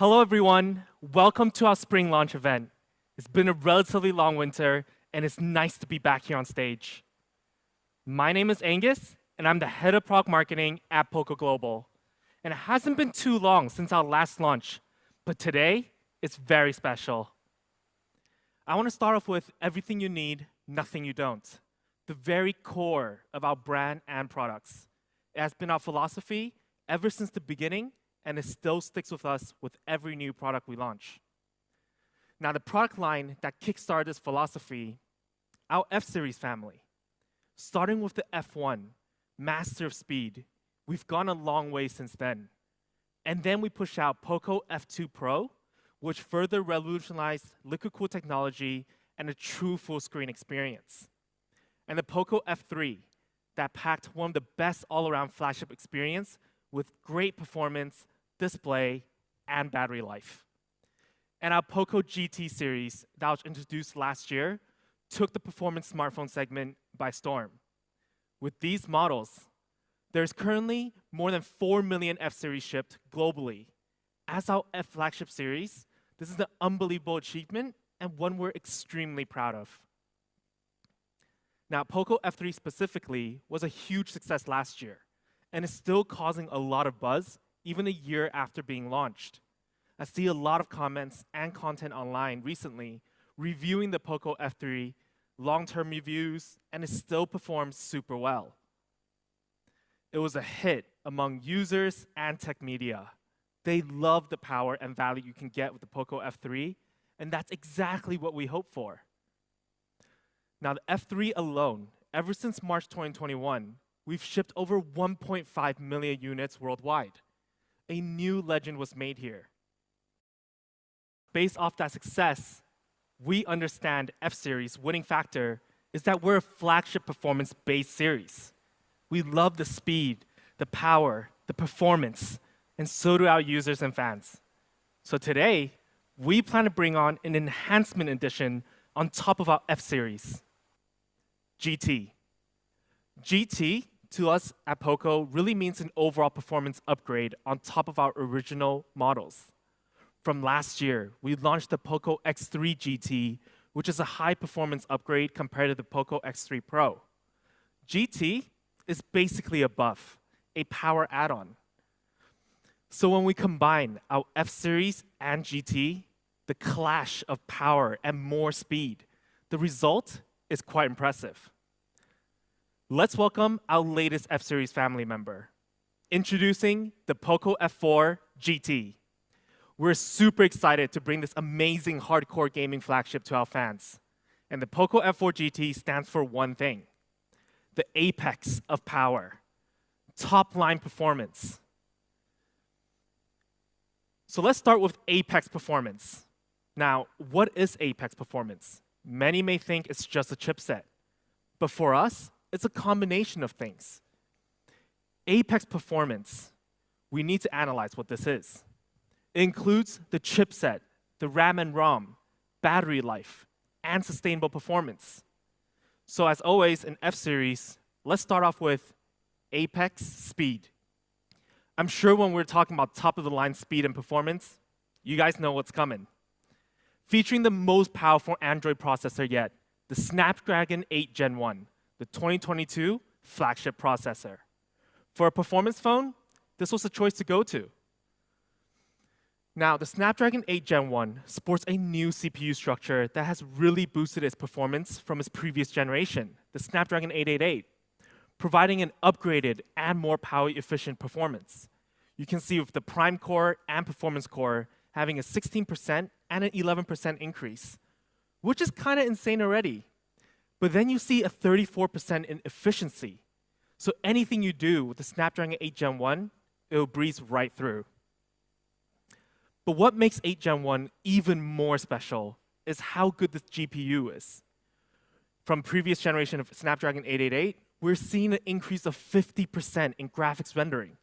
Hello, everyone. Welcome to our spring launch event. It's been a relatively long winter, and it's nice to be back here on stage. My name is Angus, and I'm the head of product marketing at Poco Global. And it hasn't been too long since our last launch, but today, it's very special. I want to start off with everything you need, nothing you don't. The very core of our brand and products. It has been our philosophy ever since the beginning, and it still sticks with us with every new product we launch. Now, the product line that kickstarted this philosophy, our F-Series family. Starting with the F1, master of speed, we've gone a long way since then. And then we push out Poco F2 Pro, which further revolutionized LiquidCool technology and a true full-screen experience. And the Poco F3, that packed one of the best all-around flagship experience with great performance, display, and battery life. And our Poco GT series that was introduced last year took the performance smartphone segment by storm. With these models, there's currently more than 4 million F-series shipped globally. As our F flagship series, this is an unbelievable achievement and one we're extremely proud of. Now, Poco F3 specifically was a huge success last year and is still causing a lot of buzz even a year after being launched. I see a lot of comments and content online recently reviewing the Poco F3, long-term reviews, and it still performs super well. It was a hit among users and tech media. They love the power and value you can get with the Poco F3, and that's exactly what we hope for. Now, the F3 alone, ever since March 2021, we've shipped over 1.5 million units worldwide. A new legend was made here. Based off that success, we understand F-Series' winning factor is that we're a flagship performance-based series. We love the speed, the power, the performance, and so do our users and fans. So today, we plan to bring on an enhancement edition on top of our F-Series. GT. GT, to us at Poco, really means an overall performance upgrade on top of our original models. From last year, we launched the Poco X3 GT, which is a high-performance upgrade compared to the Poco X3 Pro. GT is basically a buff, a power add-on. So when we combine our F-Series and GT, the clash of power and more speed, the result is quite impressive. Let's welcome our latest F-Series family member. Introducing the Poco F4 GT. We're super excited to bring this amazing hardcore gaming flagship to our fans. And the Poco F4 GT stands for one thing: the apex of power, top-line performance. So let's start with apex performance. Now, what is apex performance? Many may think it's just a chipset. But for us, it's a combination of things. Apex performance, we need to analyze what this is. It includes the chipset, the RAM and ROM, battery life, and sustainable performance. So as always in F-Series, let's start off with apex speed. I'm sure when we're talking about top-of-the-line speed and performance, you guys know what's coming. Featuring the most powerful Android processor yet, the Snapdragon 8 Gen 1, the 2022 flagship processor. For a performance phone, this was the choice to go to. Now, the Snapdragon 8 Gen 1 sports a new CPU structure that has really boosted its performance from its previous generation, the Snapdragon 888, providing an upgraded and more power-efficient performance. You can see with the Prime Core and Performance Core having a 16% and an 11% increase, which is kind of insane already. But then you see a 34% in efficiency. So anything you do with the Snapdragon 8 Gen 1, it will breeze right through. But what makes 8 Gen 1 even more special is how good this GPU is. From previous generation of Snapdragon 888, we're seeing an increase of 50% in graphics rendering.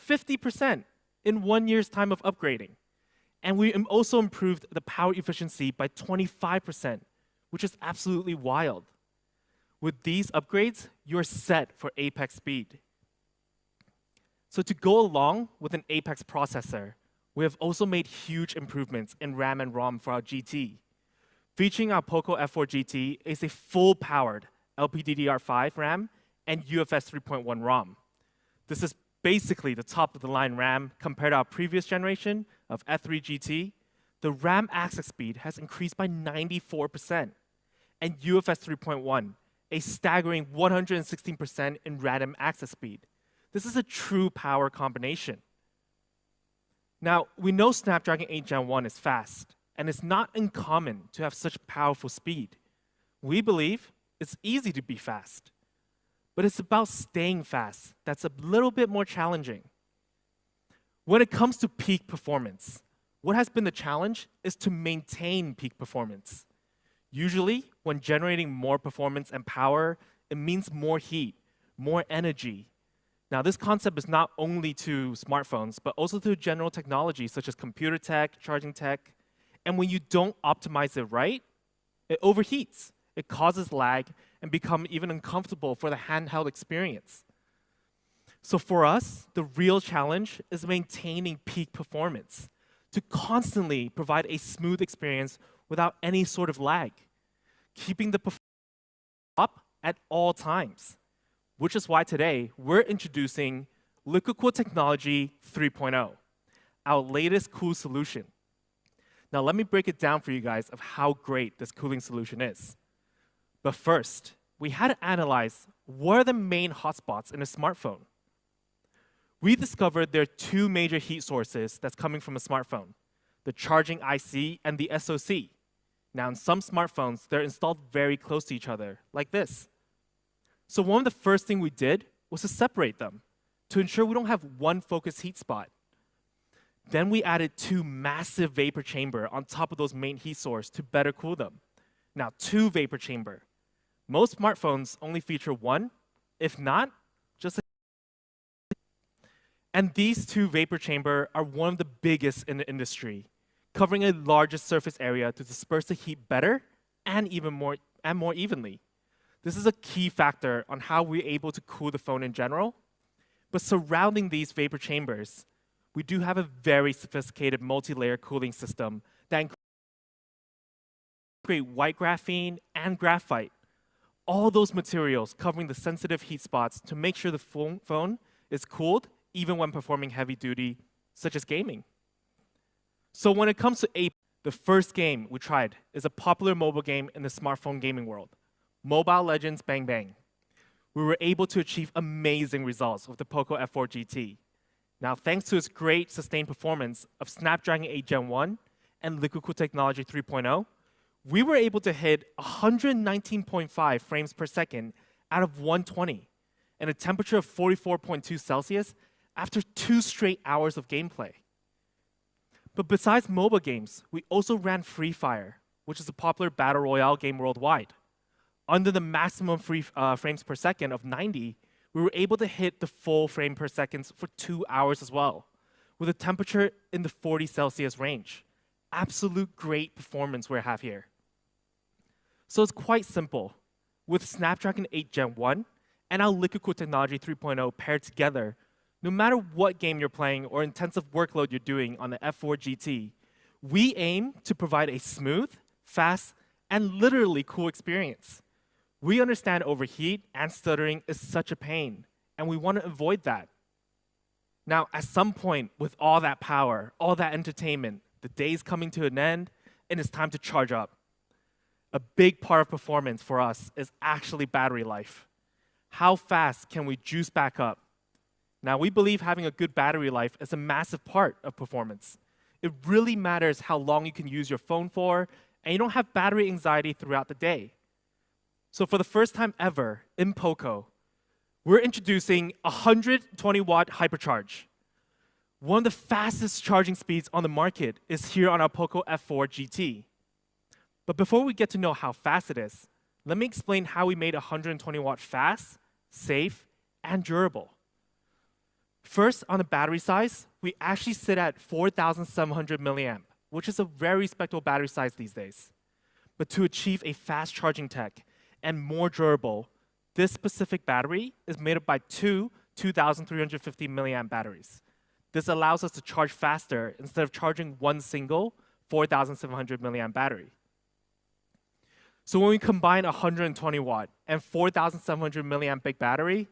50% in 1 year's time of upgrading. And we also improved the power efficiency by 25%, which is absolutely wild. With these upgrades, you're set for apex speed. So to go along with an apex processor, we have also made huge improvements in RAM and ROM for our GT. Featuring our Poco F4 GT is a full-powered LPDDR5 RAM and UFS 3.1 ROM. This is basically the top-of-the-line RAM compared to our previous generation of F3 GT. The RAM access speed has increased by 94%, and UFS 3.1, a staggering 116% in random access speed. This is a true power combination. Now, we know Snapdragon 8 Gen 1 is fast, and it's not uncommon to have such powerful speed. We believe it's easy to be fast, but it's about staying fast that's a little bit more challenging. When it comes to peak performance, what has been the challenge is to maintain peak performance. Usually, when generating more performance and power, it means more heat, more energy. Now, this concept is not only to smartphones, but also to general technology such as computer tech, charging tech. And when you don't optimize it right, it overheats. It causes lag and becomes even uncomfortable for the handheld experience. So for us, the real challenge is maintaining peak performance to constantly provide a smooth experience without any sort of lag, keeping the performance up at all times. Which is why today we're introducing LiquidCool Technology 3.0, our latest cool solution. Now let me break it down for you guys of how great this cooling solution is. But first, we had to analyze what are the main hotspots in a smartphone. We discovered there are two major heat sources that's coming from a smartphone, the charging IC and the SoC. Now in some smartphones, they're installed very close to each other, like this. So one of the first things we did was to separate them to ensure we don't have one focused heat spot. Then we added two massive vapor chamber on top of those main heat source to better cool them. Now, two vapor chamber. Most smartphones only feature one, if not, just a. And these two vapor chamber are one of the biggest in the industry, covering a larger surface area to disperse the heat better and more evenly. This is a key factor on how we're able to cool the phone in general. But surrounding these vapor chambers, we do have a very sophisticated multi-layer cooling system that includes white graphene and graphite. All those materials covering the sensitive heat spots to make sure the phone is cooled even when performing heavy duty, such as gaming. So when it comes to the first game we tried is a popular mobile game in the smartphone gaming world, Mobile Legends Bang Bang. We were able to achieve amazing results with the Poco F4 GT. Now, thanks to its great sustained performance of Snapdragon 8 Gen 1 and LiquidCool Technology 3.0, we were able to hit 119.5 frames per second out of 120 and a temperature of 44.2 Celsius after 2 straight hours of gameplay. But besides mobile games, we also ran Free Fire, which is a popular battle royale game worldwide. Under the maximum frames per second of 90, we were able to hit the full frame per second for 2 hours as well, with a temperature in the 40 Celsius range. Absolute great performance we have here. So it's quite simple. With Snapdragon 8 Gen 1 and our LiquidCool Technology 3.0 paired together, no matter what game you're playing or intensive workload you're doing on the F4 GT, we aim to provide a smooth, fast, and literally cool experience. We understand overheat and stuttering is such a pain, and we want to avoid that. Now, at some point, with all that power, all that entertainment, the day's coming to an end, and it's time to charge up. A big part of performance for us is actually battery life. How fast can we juice back up? Now, we believe having a good battery life is a massive part of performance. It really matters how long you can use your phone for, and you don't have battery anxiety throughout the day. So for the first time ever in Poco, we're introducing 120-watt HyperCharge. One of the fastest charging speeds on the market is here on our Poco F4 GT. But before we get to know how fast it is, let me explain how we made 120-watt fast, safe, and durable. First, on the battery size, we actually sit at 4,700 milliamp, which is a very respectable battery size these days. But to achieve a fast charging tech and more durable, this specific battery is made up by two 2,350 milliamp batteries. This allows us to charge faster instead of charging one single 4,700 milliamp battery. So when we combine a 120 watt and 4,700 milliamp big battery,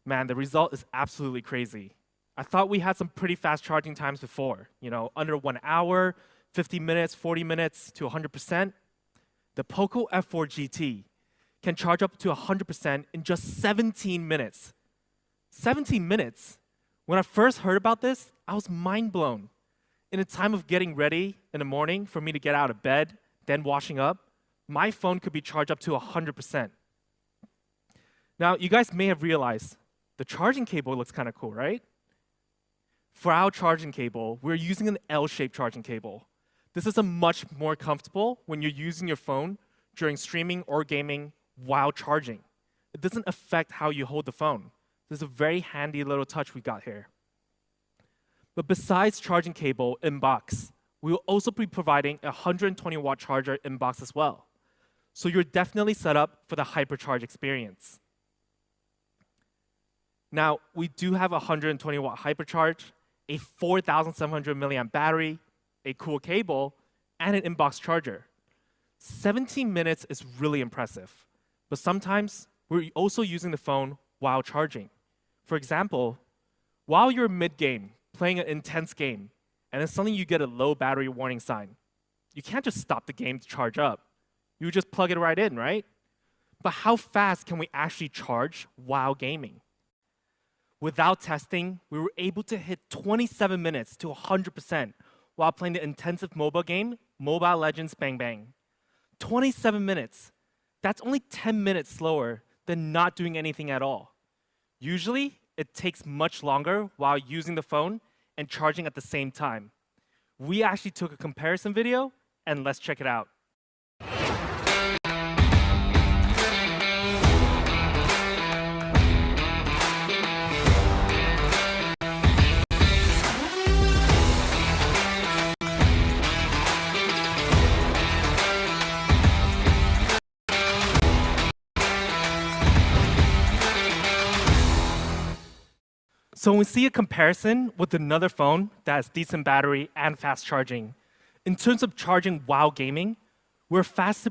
man, the result is absolutely crazy. I thought we had some pretty fast charging times before, under 1 hour, 50 minutes, 40 minutes to 100%. The Poco F4 GT can charge up to 100% in just 17 minutes. 17 minutes? When I first heard about this, I was mind blown. In a time of getting ready in the morning for me to get out of bed, then washing up, my phone could be charged up to 100%. Now, you guys may have realized the charging cable looks kind of cool, right? For our charging cable, we're using an L-shaped charging cable. This is a much more comfortable when you're using your phone during streaming or gaming while charging. It doesn't affect how you hold the phone. This is a very handy little touch we got here. But besides charging cable in box, we will also be providing a 120 watt charger in box as well. So you're definitely set up for the HyperCharge experience. Now, we do have a 120 watt HyperCharge, a 4,700 milliamp battery, a cool cable, and an in-box charger. 17 minutes is really impressive, but sometimes we're also using the phone while charging. For example, while you're mid-game, playing an intense game, and then suddenly you get a low battery warning sign, you can't just stop the game to charge up. You just plug it right in, right? But how fast can we actually charge while gaming? Without testing, we were able to hit 27 minutes to 100% while playing the intensive mobile game, Mobile Legends Bang Bang. 27 minutes. That's only 10 minutes slower than not doing anything at all. Usually, it takes much longer while using the phone and charging at the same time. We actually took a comparison video, and let's check it out. So when we see a comparison with another phone that has decent battery and fast charging, in terms of charging while gaming, we're faster by